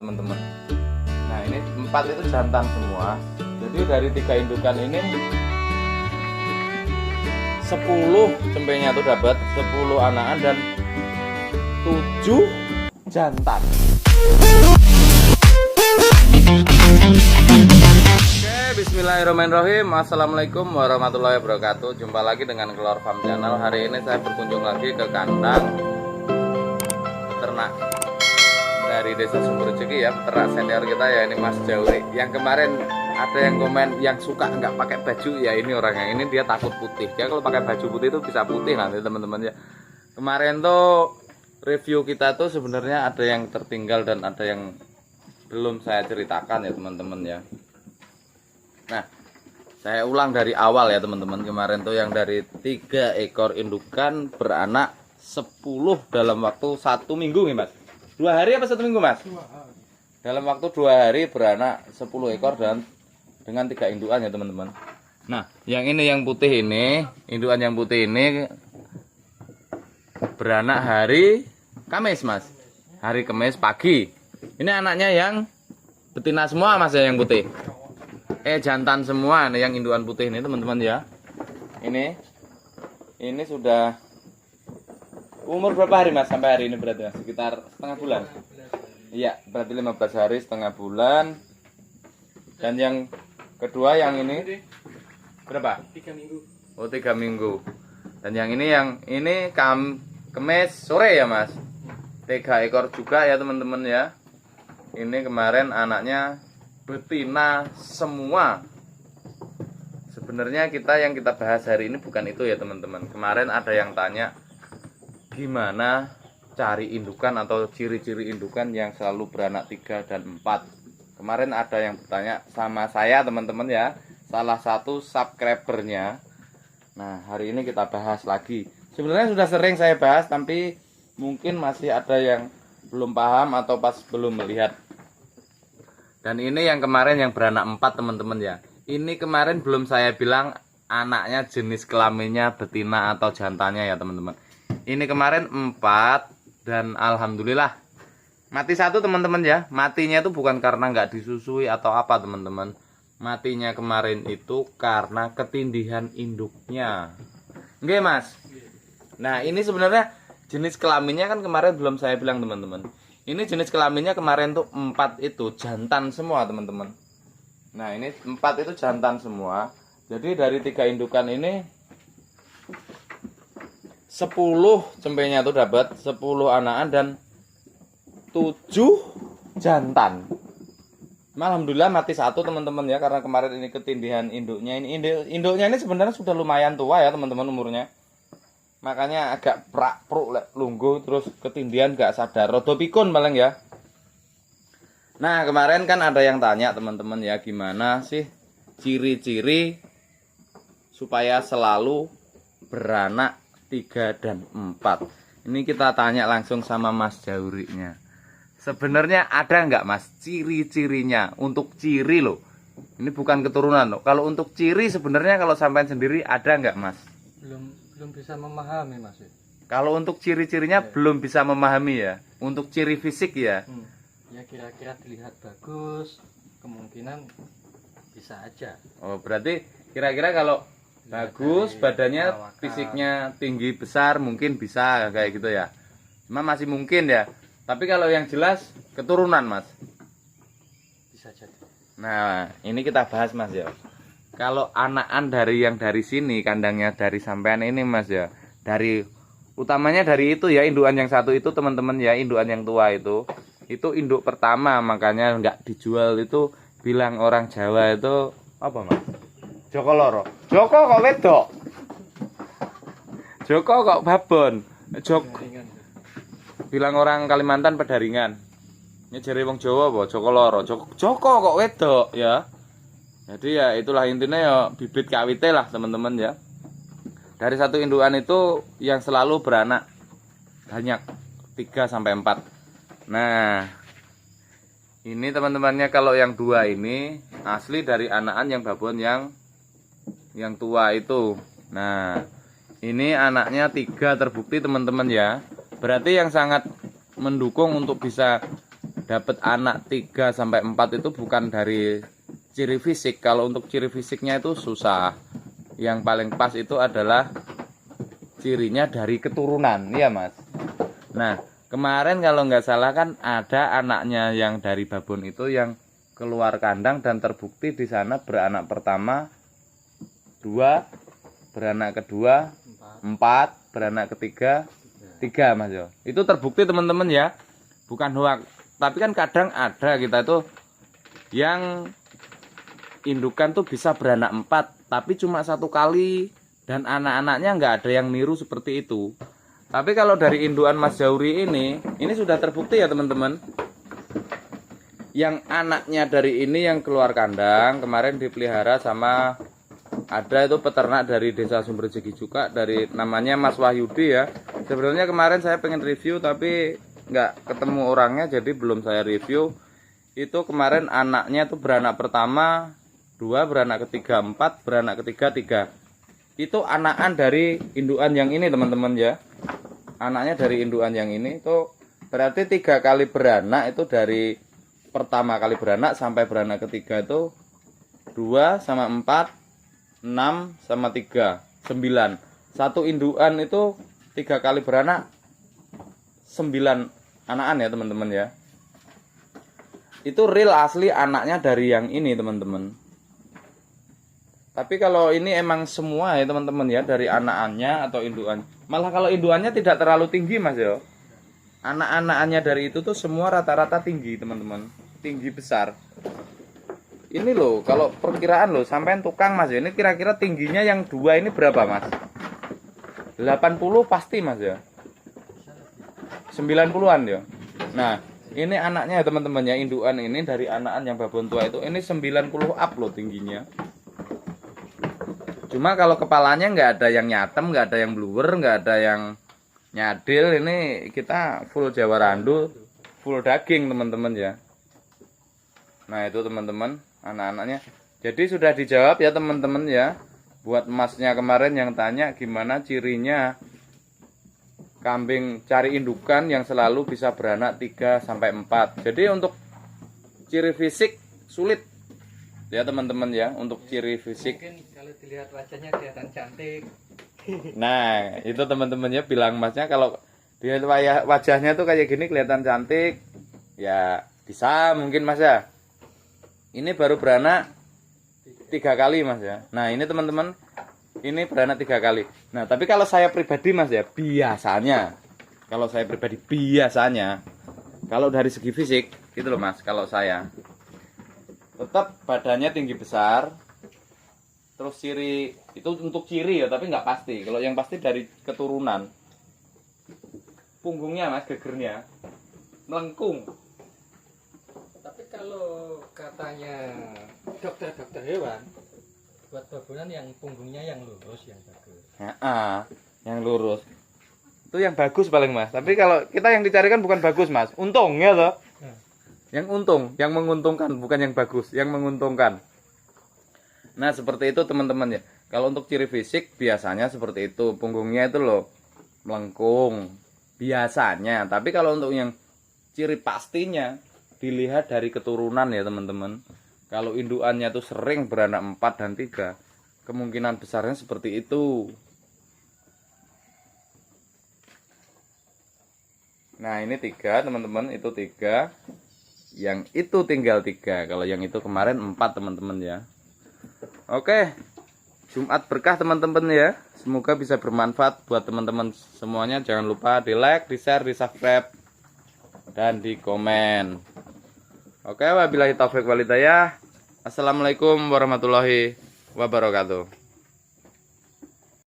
teman-teman. Nah ini 4 itu jantan semua. Jadi dari 3 indukan ini 10 cempenya tuh dapat 10 anakan dan 7 jantan. Oke, bismillahirrahmanirrahim. Assalamualaikum warahmatullahi wabarakatuh. Jumpa lagi dengan Kelor Farm Channel. Hari ini saya berkunjung lagi ke kandang peternak dari Desa Sumber Rezeki ya, peternak senior kita ya, ini Mas Jauri. Yang kemarin ada yang komen yang suka nggak pakai baju ya, ini orangnya. Ini dia takut putih. Ya kalau pakai baju putih itu bisa putih nanti teman-teman ya. Kemarin tuh review kita tuh sebenarnya ada yang tertinggal dan ada yang belum saya ceritakan ya teman-teman ya. Nah, saya ulang dari awal ya teman-teman. Kemarin tuh yang dari 3 ekor indukan beranak 10 dalam waktu 1 minggu nih Mas. 2 hari apa 1 minggu Mas? 2 hari. Dalam waktu 2 hari beranak 10 ekor dan dengan 3 indukan ya teman-teman. Nah, yang ini yang putih ini, indukan yang putih ini beranak hari Kamis Mas. Hari Kamis pagi. Ini anaknya yang betina semua Mas ya, yang putih. Jantan semua nih yang indukan putih ini teman-teman ya. Ini sudah umur berapa hari Mas sampai hari ini berarti Mas? Sekitar setengah bulan. Iya, berarti 15 hari setengah bulan. Dan yang kedua yang ini berapa? 3 minggu. Oh, 3 minggu. Dan yang ini Kamis sore ya Mas. 3 ekor juga ya teman-teman ya. Ini kemarin anaknya betina semua. Sebenarnya yang kita bahas hari ini bukan itu ya teman-teman. Kemarin ada yang tanya gimana cari indukan atau ciri-ciri indukan yang selalu beranak 3 dan 4. Kemarin ada yang bertanya sama saya teman-teman ya, salah satu subscribernya. Nah hari ini kita bahas lagi. Sebenarnya sudah sering saya bahas, tapi mungkin masih ada yang belum paham atau pas belum melihat. Dan ini yang kemarin yang beranak 4 teman-teman ya. Ini kemarin belum saya bilang anaknya jenis kelaminnya betina atau jantannya ya teman-teman. Ini kemarin 4 dan alhamdulillah mati 1 teman-teman ya. Matinya itu bukan karena nggak disusui atau apa teman-teman. Matinya kemarin itu karena ketindihan induknya. Oke Mas. Nah ini sebenarnya jenis kelaminnya kan kemarin belum saya bilang teman-teman. Ini jenis kelaminnya kemarin tuh 4 itu jantan semua teman-teman. Nah ini 4 itu jantan semua. Jadi dari 3 indukan ini 10 cempenya tuh dapat 10 anakan dan 7 jantan. Alhamdulillah mati 1 teman-teman ya, karena kemarin ini ketindihan induknya. Ini induknya ini sebenarnya sudah lumayan tua ya teman-teman umurnya. Makanya agak prak-pruk lungguh, terus ketindihan gak sadar, rodo pikun paling ya. Nah kemarin kan ada yang tanya teman-teman ya, gimana sih ciri-ciri supaya selalu beranak 3 dan 4. Ini kita tanya langsung sama Mas Jaurinya. Sebenarnya ada nggak Mas ciri-cirinya? Untuk ciri loh, ini bukan keturunan loh. Kalau untuk ciri sebenarnya kalau sampean sendiri ada nggak Mas? Belum bisa memahami Mas. Kalau untuk ciri-cirinya ya, belum bisa memahami ya. Untuk ciri fisik ya. Ya kira-kira dilihat bagus, kemungkinan bisa aja. Oh berarti kira-kira kalau bagus badannya, fisiknya tinggi besar mungkin bisa kayak gitu ya. Cuma masih mungkin ya. Tapi kalau yang jelas keturunan Mas. Bisa jadi. Nah ini kita bahas Mas ya. Kalau anakan dari sini kandangnya dari sampean ini Mas ya, dari utamanya dari itu ya, indukan yang 1 itu teman-teman ya, indukan yang tua itu induk pertama, makanya nggak dijual. Itu bilang orang Jawa itu apa Mas? Joko loro. Joko kok wedok? Joko kok babon? Bilang orang Kalimantan pedaringan. Ini jari wong Jawa apa? Joko loro. Joko kok wedok ya? Jadi ya itulah intinya ya, bibit kawite lah teman-teman ya. Dari 1 indukan itu yang selalu beranak banyak 3 sampai 4. Nah, ini teman-temannya kalau yang 2 ini asli dari anakan yang babon yang tua itu. Nah, ini anaknya 3 terbukti teman-teman ya. Berarti yang sangat mendukung untuk bisa dapat anak 3 sampai 4 itu bukan dari ciri fisik. Kalau untuk ciri fisiknya itu susah. Yang paling pas itu adalah cirinya dari keturunan, ya Mas. Nah, kemarin kalau nggak salah kan ada anaknya yang dari babon itu yang keluar kandang dan terbukti di sana beranak pertama 2, beranak kedua 4, beranak ketiga 3 Mas yo. Itu terbukti teman-teman ya. Bukan hoax. Tapi kan kadang ada kita itu yang indukan tuh bisa beranak 4 tapi cuma 1 kali dan anak-anaknya nggak ada yang niru seperti itu. Tapi kalau dari induan Mas Jauri ini sudah terbukti ya teman-teman. Yang anaknya dari ini yang keluar kandang kemarin dipelihara sama ada itu peternak dari Desa Sumberjegi juga, dari namanya Mas Wahyudi ya. Sebenarnya kemarin saya pengen review tapi nggak ketemu orangnya jadi belum saya review. Itu kemarin anaknya tuh beranak pertama 2, beranak ketiga 4, beranak ketiga 3. Itu anakan dari induan yang ini teman-teman ya. Anaknya dari induan yang ini itu berarti 3 kali beranak itu dari pertama kali beranak sampai beranak ketiga itu 2 sama 4, 6 sama 3, 9. Satu induan itu 3 kali beranak 9 anakan ya teman-teman ya. Itu real asli anaknya dari yang ini teman-teman. Tapi kalau ini emang semua ya teman-teman ya, dari anakannya atau induan. Malah kalau induannya tidak terlalu tinggi Mas ya. Anak-anakannya dari itu tuh semua rata-rata tinggi teman-teman. Tinggi besar. Ini loh, kalau perkiraan loh, sampai tukang Mas ya. Ini kira-kira tingginya yang 2 ini berapa Mas? 80 pasti Mas ya. 90-an ya. Nah, ini anaknya ya teman-teman ya, induan ini dari anakan yang babon tua itu ini 90 up loh tingginya. Cuma kalau kepalanya nggak ada yang nyatem, nggak ada yang bluwer, nggak ada yang nyadil. Ini kita full Jawa Randu, full daging teman-teman ya. Nah itu teman-teman anak-anaknya. Jadi sudah dijawab ya teman-teman ya. Buat emasnya kemarin yang tanya gimana cirinya kambing cari indukan yang selalu bisa beranak 3 sampai 4. Jadi untuk ciri fisik sulit ya teman-teman ya, untuk ciri fisik. Mungkin kalau dilihat wajahnya kelihatan cantik. Nah itu teman-teman ya, bilang Masnya kalau dilihat wajahnya tuh kayak gini kelihatan cantik ya bisa mungkin Mas ya. Ini baru beranak 3 kali Mas ya. Nah ini teman-teman, ini beranak 3 kali. Nah tapi kalau saya pribadi Mas ya, biasanya kalau saya pribadi biasanya kalau dari segi fisik gitu loh Mas, kalau saya tetap badannya tinggi besar. Terus ciri itu untuk ciri ya, tapi nggak pasti. Kalau yang pasti dari keturunan, punggungnya Mas, gegernya melengkung. Tapi kalau katanya dokter-dokter hewan, buat babonan yang punggungnya yang lurus yang bagus. Yang lurus itu yang bagus paling Mas. Tapi kalau kita yang dicarikan bukan bagus Mas, untung ya toh. Yang untung, yang menguntungkan, bukan yang bagus, yang menguntungkan. Nah seperti itu teman-teman ya. Kalau untuk ciri fisik biasanya seperti itu, punggungnya itu loh melengkung biasanya. Tapi kalau untuk yang ciri pastinya dilihat dari keturunan ya teman-teman. Kalau induannya tuh sering beranak 4 dan 3, kemungkinan besarnya seperti itu. Nah ini 3 teman-teman, itu 3. Yang itu tinggal 3. Kalau yang itu kemarin 4 teman-teman ya. Oke, Jumat berkah teman-teman ya. Semoga bisa bermanfaat buat teman-teman semuanya. Jangan lupa di like, di share, di subscribe, dan di komen. Oke, wabillahi taufik walhidayah. Assalamualaikum warahmatullahi wabarakatuh.